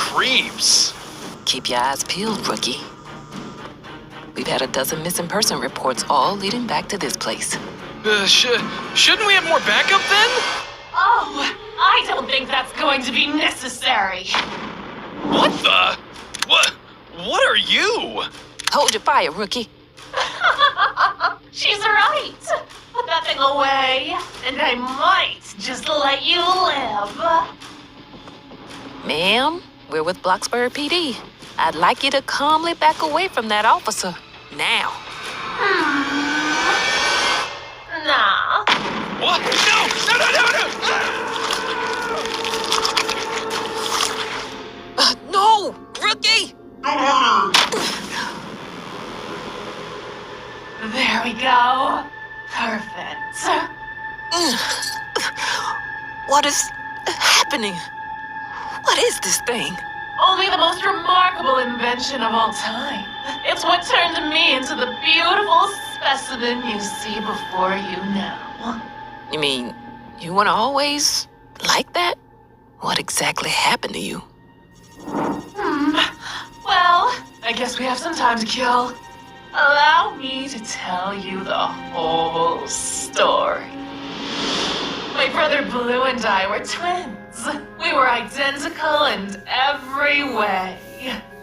creeps. Keep your eyes peeled, rookie. We've had a dozen missing person reports, all leading back to this place. Shouldn't we have more backup then? Oh, I don't think that's going to be necessary. What the? What are you? Hold your fire, rookie. She's right. Put that thing away, and I might just let you live. Ma'am, we're with Bloxburg PD. I'd like you to calmly back away from that officer. Now. Nah. What? No! No! Rookie! There we go. Perfect. What is happening? What is this thing? Only the most remarkable invention of all time. It's what turned me into the beautiful specimen you see before you now. You mean, you weren't always like that? What exactly happened to you? Well, I guess we have some time to kill. Allow me to tell you the whole story. My brother Blue and I were twins. We were identical in every way,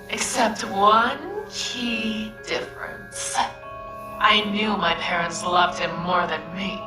except one key difference. I knew my parents loved him more than me.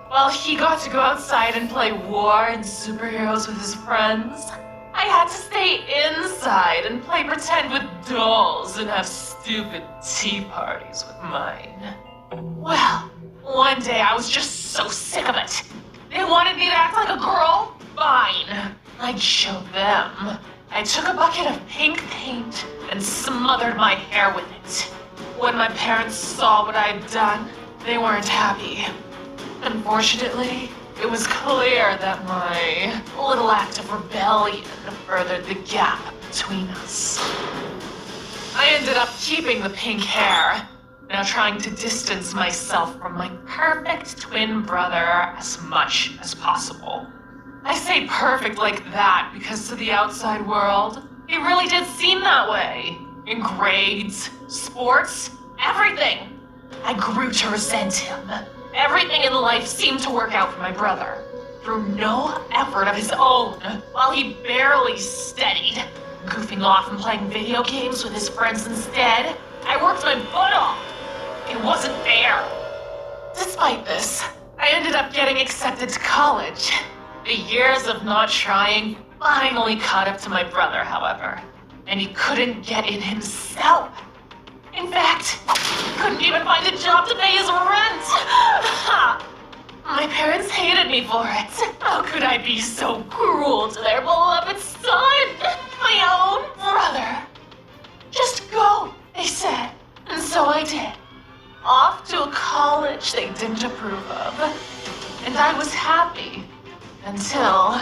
While he got to go outside and play war and superheroes with his friends, I had to stay inside and play pretend with dolls and have stupid tea parties with mine. Well, one day I was just so sick of it. They wanted me to act like a girl? Fine. I'd show them. I took a bucket of pink paint and smothered my hair with it. When my parents saw what I'd done, they weren't happy. Unfortunately, it was clear that my little act of rebellion furthered the gap between us. I ended up keeping the pink hair, now trying to distance myself from my perfect twin brother as much as possible. I say perfect like that because to the outside world, he really did seem that way. In grades, sports, everything. I grew to resent him. Everything in life seemed to work out for my brother, through no effort of his own, while he barely steadied, goofing off and playing video games with his friends instead. I worked my butt off. It wasn't fair. Despite this, I ended up getting accepted to college. The years of not trying finally caught up to my brother, however, and he couldn't get in himself. In fact, he couldn't even find a job to pay his rent. My parents hated me for it. How could I be so cruel to their beloved son? My own brother. Just go, they said. And so I did. Off to a college they didn't approve of. And I was happy. Until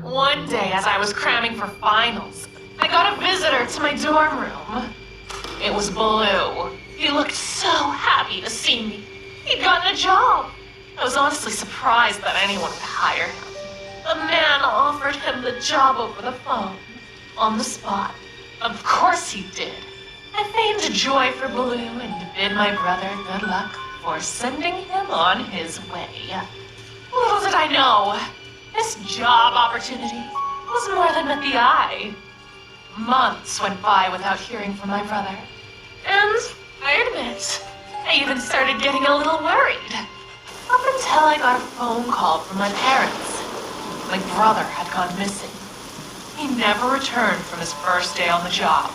one day as I was cramming for finals, I got a visitor to my dorm room. It was Blue. He looked so happy to see me. He'd gotten a job. I was honestly surprised that anyone would hire him. The man offered him the job over the phone, on the spot. Of course he did. I feigned joy for Blue and bid my brother good luck for sending him on his way. Little did I know, this job opportunity was more than met the eye. Months went by without hearing from my brother. And I admit, I even started getting a little worried. Up until I got a phone call from my parents. My brother had gone missing. He never returned from his first day on the job,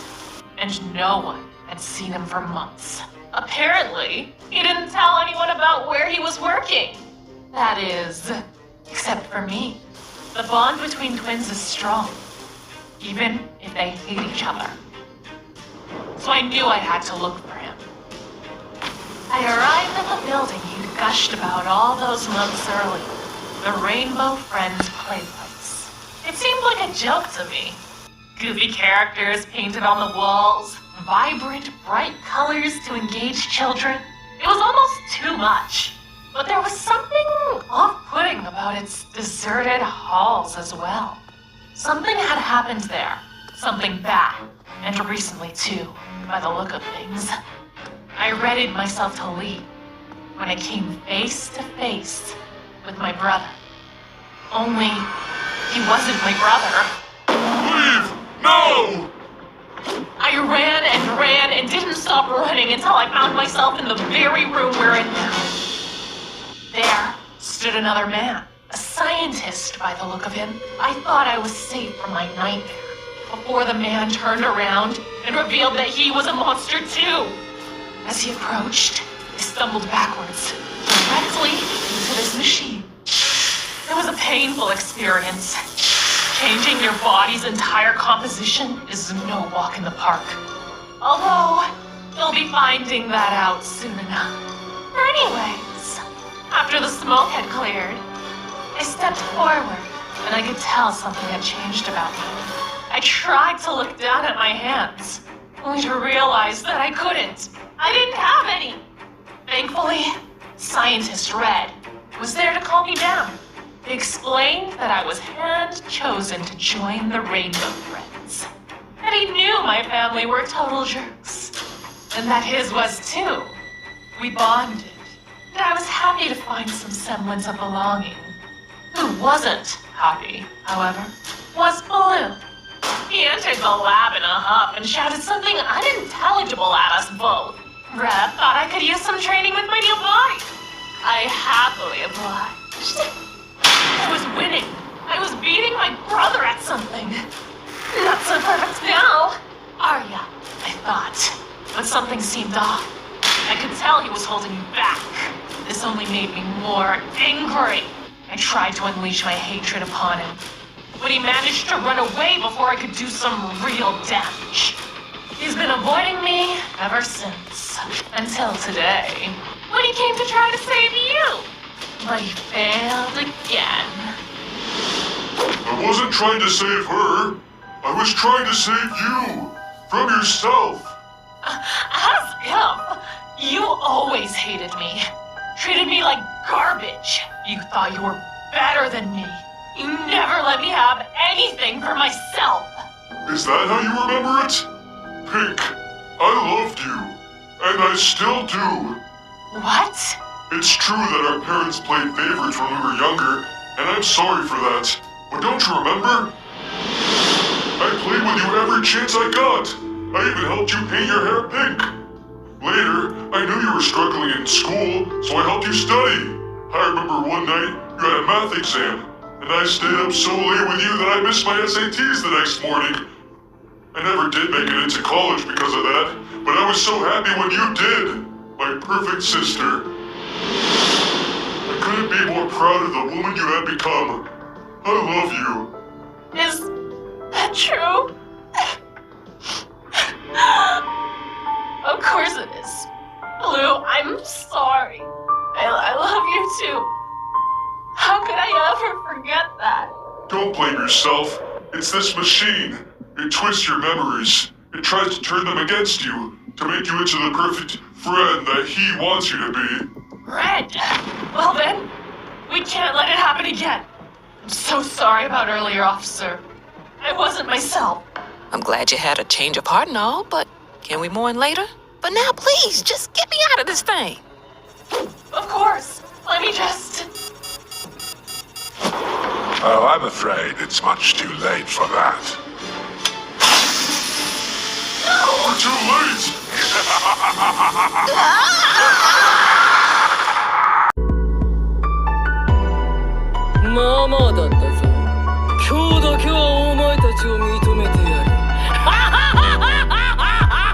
and no one had seen him for months. Apparently, he didn't tell anyone about where he was working. That is, except for me. The bond between twins is strong, even if they hate each other. So I knew I had to look for him. I arrived at the building he'd gushed about all those months earlier, the Rainbow Friends Playplace. It seemed like a joke to me. Goofy characters painted on the walls, vibrant, bright colors to engage children. It was almost too much. But there was something off-putting about its deserted halls as well. Something had happened there. Something bad, and recently too, by the look of things. I readied myself to leave when I came face to face with my brother. Only, he wasn't my brother. Leave! No! I ran and didn't stop running until I found myself in the very room we're in now. There stood another man, a scientist by the look of him. I thought I was safe from my nightmare before the man turned around and revealed that he was a monster too. As he approached, I stumbled backwards, directly into this machine. It was a painful experience. Changing your body's entire composition is no walk in the park. Although, you'll be finding that out soon enough. Anyways, after the smoke had cleared, I stepped forward and I could tell something had changed about me. I tried to look down at my hands, only to realize that I couldn't. I didn't have any. Thankfully, Scientist Red was there to calm me down. He explained that I was hand-chosen to join the Rainbow Friends. That he knew my family were total jerks. And that his was too. We bonded. And I was happy to find some semblance of belonging. Who wasn't happy, however, was Blue. He entered the lab in a huff and shouted something unintelligible at us both. Red thought I could use some training with my new body. I happily obliged. I was winning. I was beating my brother at something. Not so perfect now, are ya? I thought. But something seemed off. I could tell he was holding me back. This only made me more angry. I tried to unleash my hatred upon him. But he managed to run away before I could do some real damage. He's been avoiding me ever since. Until today, when he came to try to save you. But he failed again. I wasn't trying to save her. I was trying to save you. From yourself. As if. You always hated me. Treated me like garbage. You thought you were better than me. You never let me have anything for myself. Is that how you remember it? Pink, I loved you. And I still do. What? It's true that our parents played favorites when we were younger, and I'm sorry for that. But don't you remember? I played with you every chance I got. I even helped you paint your hair pink. Later, I knew you were struggling in school, so I helped you study. I remember one night you had a math exam, and I stayed up so late with you that I missed my SATs the next morning. I never did make it into college because of that, but I was so happy when you did, my perfect sister. I couldn't be more proud of the woman you have become. I love you. Is that true? Of course it is. Blue, I'm sorry. I love you too. How could I ever forget that? Don't blame yourself. It's this machine. It twists your memories. It tries to turn them against you, to make you into the perfect friend that he wants you to be. Red! Well then, we can't let it happen again. I'm so sorry about earlier, officer. I wasn't myself. I'm glad you had a change of heart and all, but can we mourn later? But now, please, just get me out of this thing. Of course. Let me just... Oh, I'm afraid it's much too late for that. We're too late! まあまあだった。